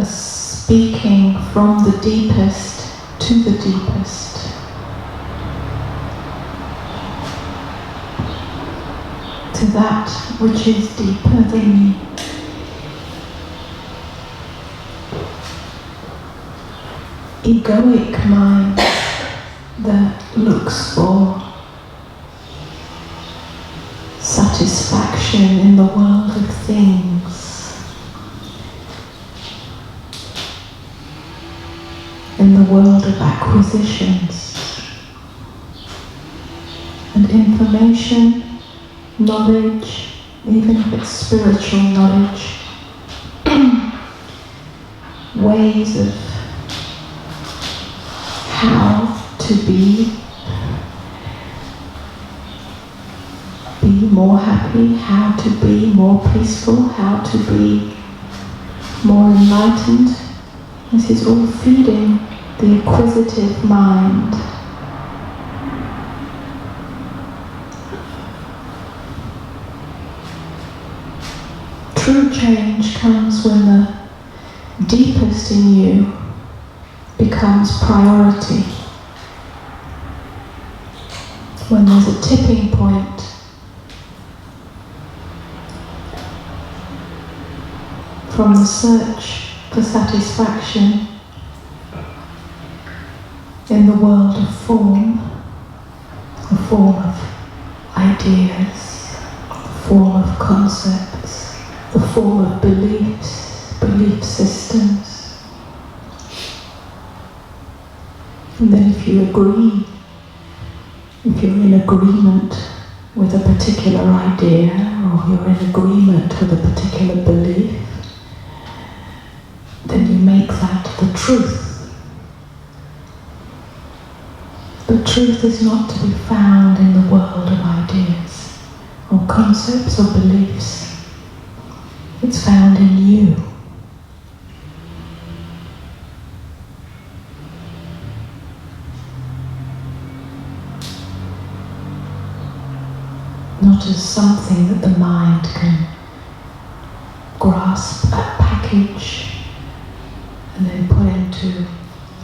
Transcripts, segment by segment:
a speaking from the deepest to the deepest. To that which is deeper than me. Egoic mind that looks for satisfaction in the world of things, in the world of acquisitions and information, knowledge, even if it's spiritual knowledge, ways of how to be more happy, how to be more peaceful, how to be more enlightened. This is all feeding the acquisitive mind. True change comes when the deepest in you becomes priority. When there's a tipping point from the search for satisfaction in the world of form, the form of ideas, the form of concepts, the form of beliefs, belief systems. And then if you agree, if you're in agreement with a particular idea, or you're in agreement with a particular belief, then you make that the truth. But truth is not to be found in the world of ideas, or concepts, or beliefs. It's found in you. Not as something that the mind can grasp, package, and then put into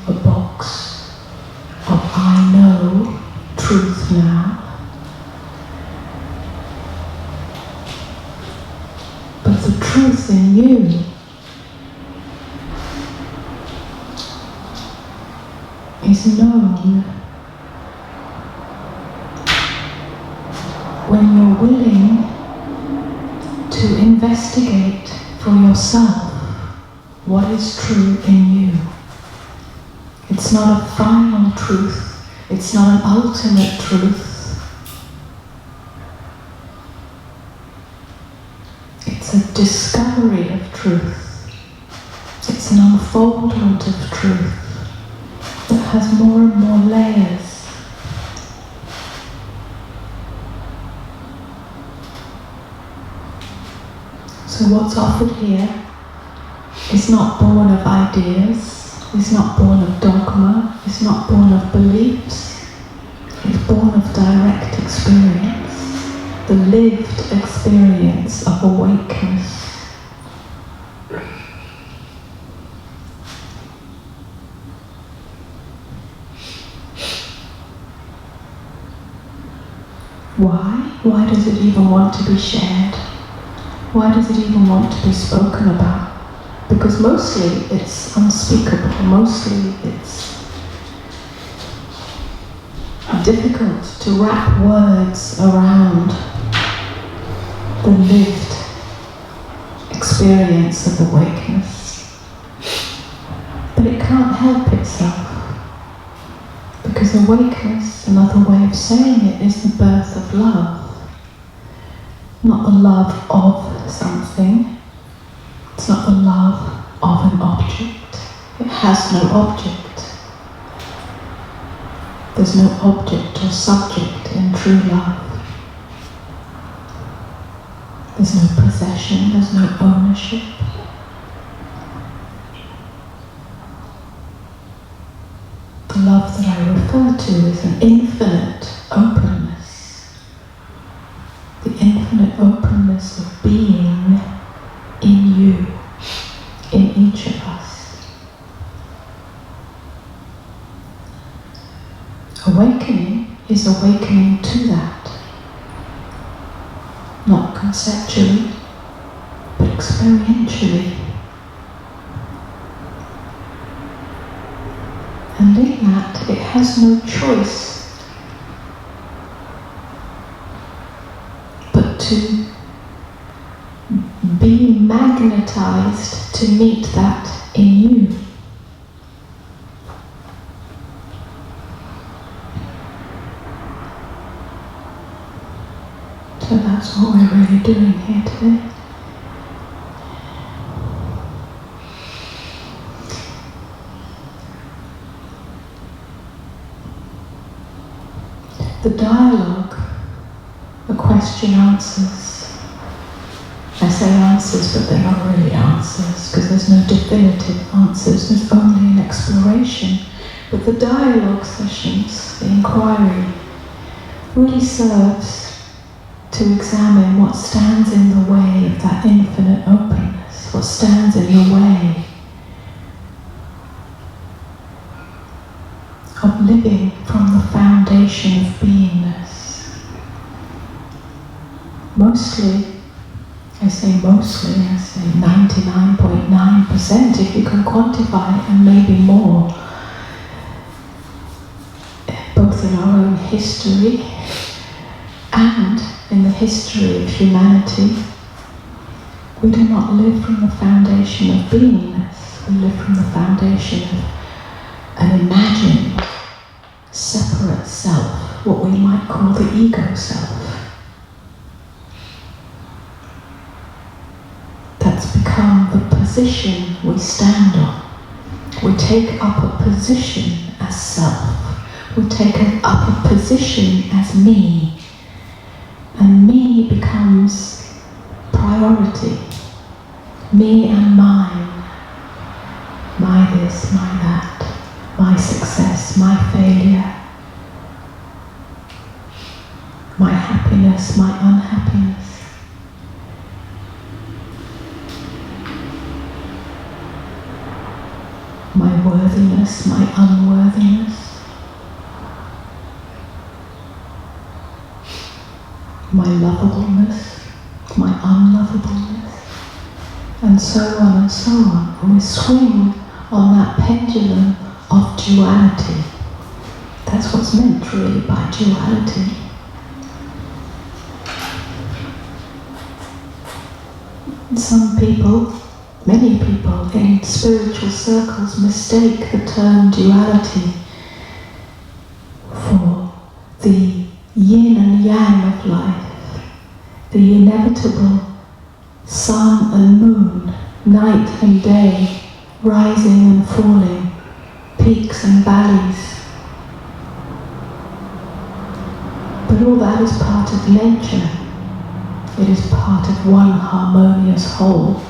a box of I know truth now. But the truth in you is known when you're willing to investigate for yourself what is true in you. It's not a final truth. It's not an ultimate truth. It's a discovery of truth. It's an unfoldment of truth that has more and more layers. So what's offered here is not born of ideas, is not born of dogma, is not born of beliefs. It's born of direct experience, the lived experience of awakeness. Why? Why does it even want to be shared? Why does it even want to be spoken about? Because mostly it's unspeakable, mostly it's difficult to wrap words around the lived experience of awakeness. But it can't help itself, because awakeness, another way of saying it, is the birth of love. Not the love of something. It's not the love of an object. It has no object. There's no object or subject in true love. There's no possession, there's no ownership. The love that I refer to is an infinite openness. The infinite openness of being in you, in each of us. is awakening to that. Not conceptually, but experientially. And in that, it has no choice but to be magnetized to meet that in you. So that's what we're really doing here today. The dialogue, the question answers. I say answers, but they're not really answers, because there's no definitive answers, there's only an exploration. But the dialogue sessions, the inquiry, really serves to examine what stands in the way of that infinite openness, what stands in the way of living from the foundation of beingness. Mostly, I say 99.9% if you can quantify it, and maybe more, both in our own history and in the history of humanity. We do not live from the foundation of beingness, we live from the foundation of an imagined separate self, what we might call the ego self. That's become the position we stand on. We take up a position as self. We take up a position as me. And me becomes priority. Me and mine. My this, my that. My success, my failure. My happiness, my unhappiness. My worthiness, my unworthiness. My lovableness, my unlovableness, and so on and so on. And we swing on that pendulum of duality. That's what's meant really by duality. Some people, many people in spiritual circles mistake the term duality for the yin and yang of life, the inevitable sun and moon, night and day, rising and falling, peaks and valleys. But all that is part of nature. It is part of one harmonious whole.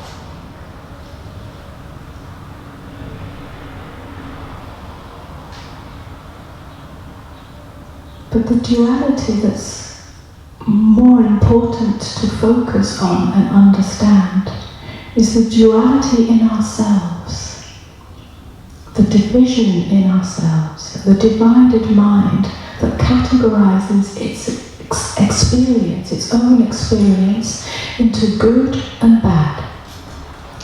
But the duality that's more important to focus on and understand is the duality in ourselves, the division in ourselves, the divided mind that categorizes its experience, its own experience, into good and bad.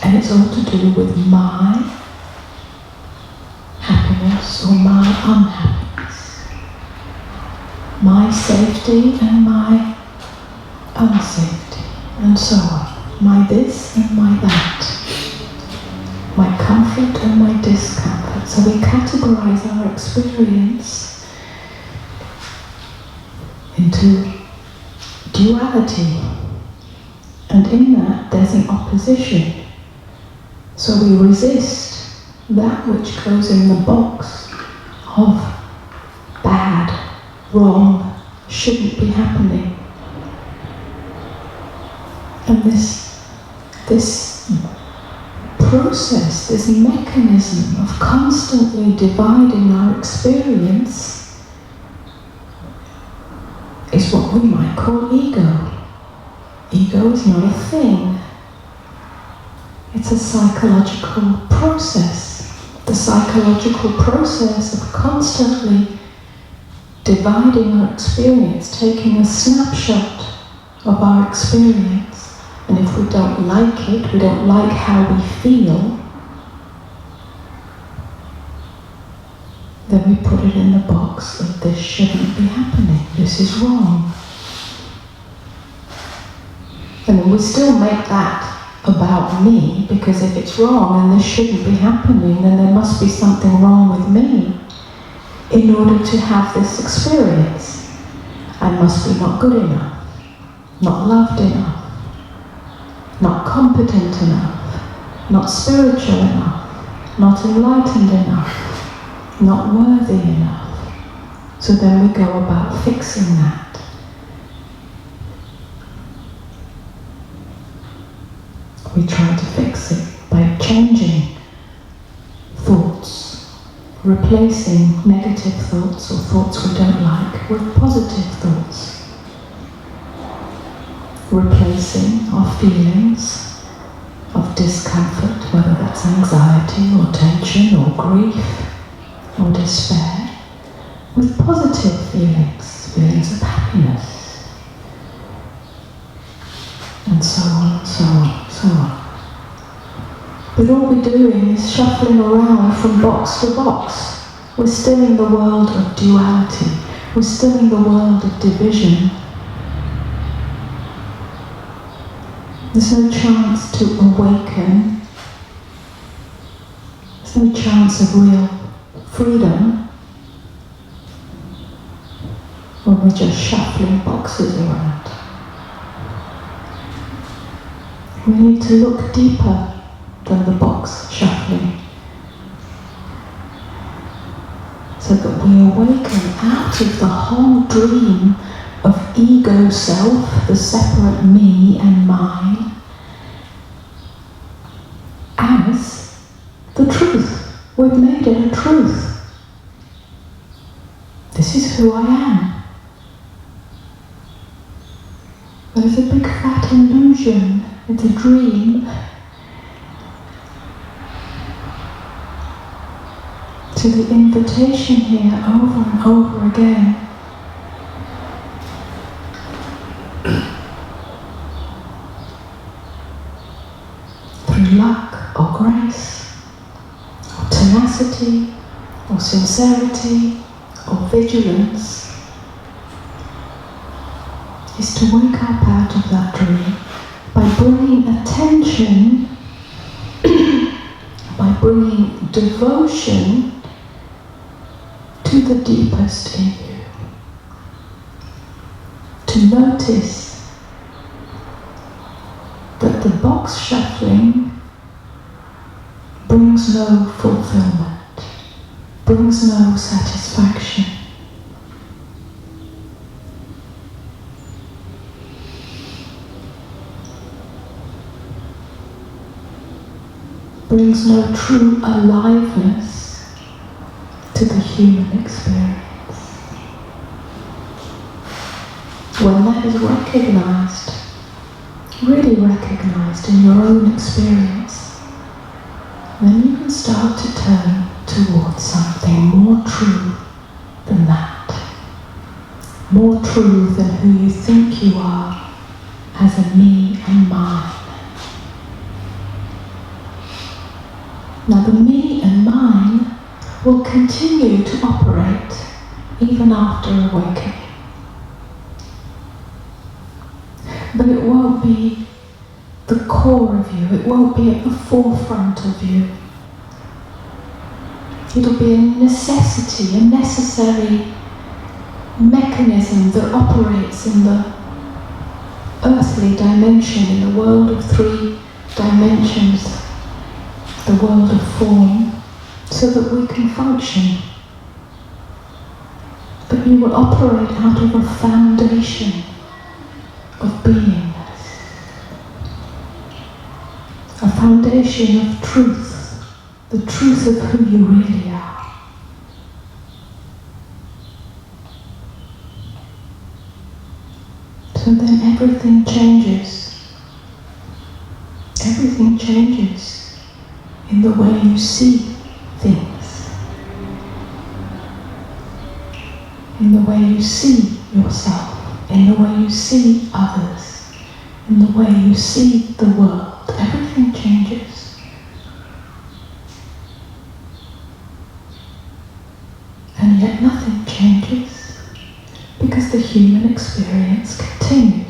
And it's all to do with my happiness or my unhappiness, my safety and my unsafety, and so on. My this and my that, my comfort and my discomfort. So we categorize our experience into duality, and in that there's an opposition. So we resist that which goes in the box of bad, wrong, shouldn't be happening. And this process, this mechanism of constantly dividing our experience is what we might call ego. Ego is not a thing. It's a psychological process. The psychological process of constantly dividing our experience, taking a snapshot of our experience, and if we don't like it, we don't like how we feel, then we put it in the box of this shouldn't be happening, this is wrong. And we still make that about me, because if it's wrong and this shouldn't be happening, then there must be something wrong with me. In order to have this experience, I must be not good enough, not loved enough, not competent enough, not spiritual enough, not enlightened enough, not worthy enough. So then we go about fixing that. We try to fix it by changing thoughts, replacing negative thoughts or thoughts we don't like with positive thoughts. Replacing our feelings of discomfort, whether that's anxiety or tension or grief or despair, with positive feelings, feelings of happiness. And so on, and so on, and so on. But all we're doing is shuffling around from box to box. We're still in the world of duality. We're still in the world of division. There's no chance to awaken. There's no chance of real freedom when we're just shuffling boxes around. We need to look deeper than the box shuffling, so that we awaken out of the whole dream of ego self, the separate me and mine, as the truth. We've made it a truth. This is who I am. But it's a big fat illusion. It's a dream. To the invitation here over and over again. Through luck or grace, or tenacity, or sincerity, or vigilance, is to wake up out of that dream by bringing attention, by bringing devotion to the deepest in you. To notice that the box shuffling brings no fulfillment, brings no satisfaction. Brings no true aliveness to the human experience. When that is recognized, really recognized in your own experience, then you can start to turn towards something more true than that. More true than who you think you are as a me and mine. Now the me and mine will continue to operate even after awakening. But it won't be the core of you, it won't be at the forefront of you. It'll be a necessity, a necessary mechanism that operates in the earthly dimension, in the world of 3 dimensions, the world of form, so that we can function. But you will operate out of a foundation of beingness, a foundation of truth, the truth of who you really are. So then everything changes. Everything changes in the way you see things, in the way you see yourself, in the way you see others, in the way you see the world. Everything changes. And yet nothing changes, because the human experience continues.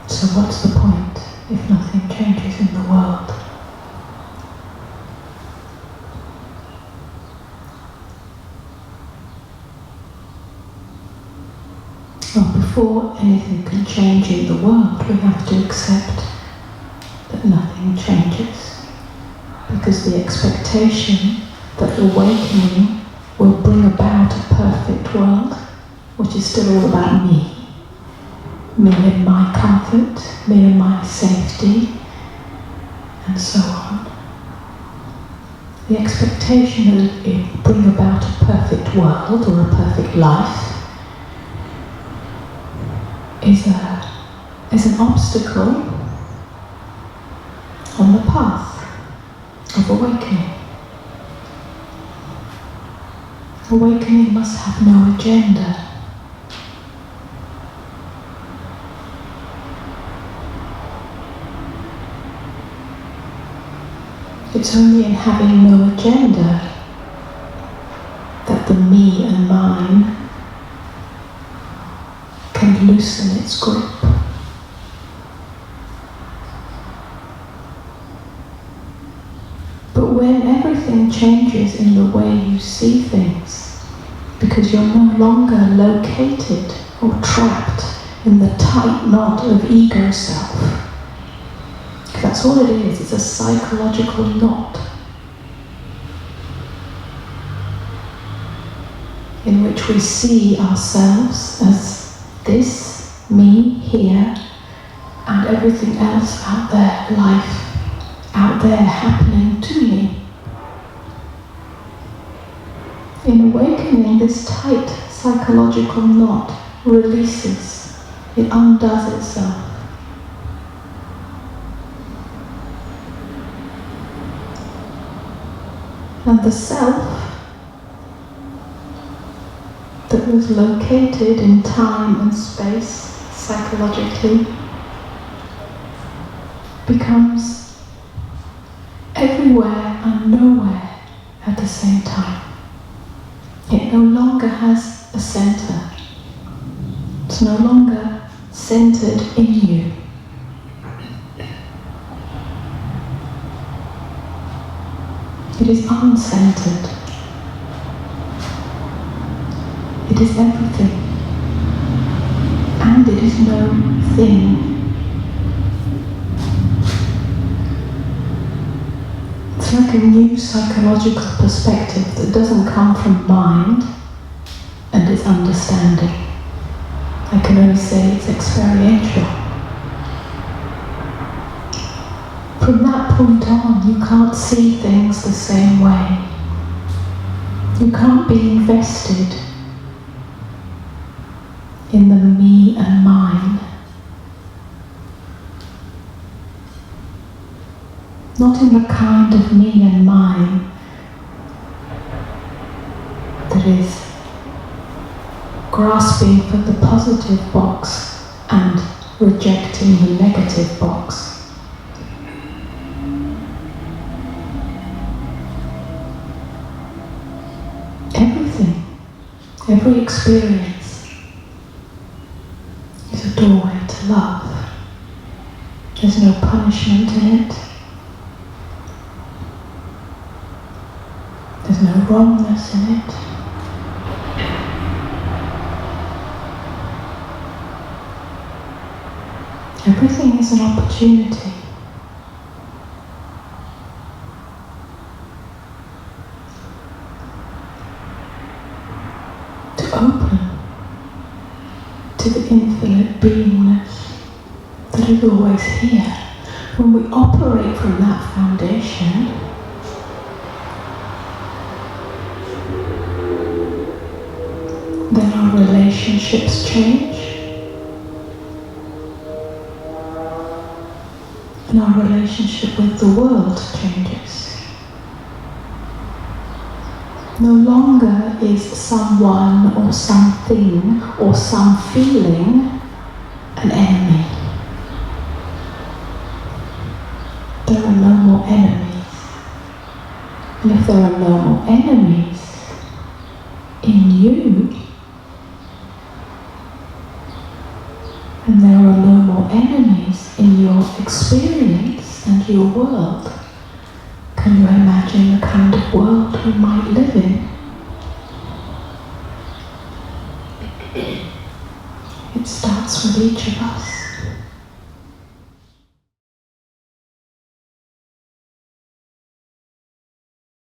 So what's the point if nothing changes in the world? Well, before anything can change in the world, we have to accept that nothing changes. Because the expectation that awakening will bring about a perfect world, which is still all about me and my comfort, me and my safety, and so on. The expectation that it will bring about a perfect world or a perfect life is an obstacle on the path of awakening. Awakening must have no agenda. It's only in having no agenda that the me and mine can loosen its grip. But when everything changes in the way you see things, because you're no longer located or trapped in the tight knot of ego self, that's all it is, it's a psychological knot in which we see ourselves as this, me, here, and everything else out there, life out there happening to me. In awakening, this tight psychological knot releases, it undoes itself. And the self that was located in time and space psychologically becomes everywhere and nowhere at the same time. It no longer has a center. It's no longer centered in you. It is uncentered. It is everything. And it is no thing. It's like a new psychological perspective that doesn't come from mind and its understanding. I can only say it's experiential. From that point on, you can't see things the same way. You can't be invested in the me and mine. Not in the kind of me and mine that is grasping for the positive box and rejecting the negative box. Every experience is a doorway to love. There's no punishment in it. There's no wrongness in it. Everything is an opportunity. Open to the infinite beingness that is always here. When we operate from that foundation, then our relationships change, then our relationship with the world changes. No longer is someone or something or some feeling an enemy. There are no more enemies. And if there are no more enemies in you, and there are no more enemies in your experience and your world, can you imagine the kind of world we might live in? It starts with each of us.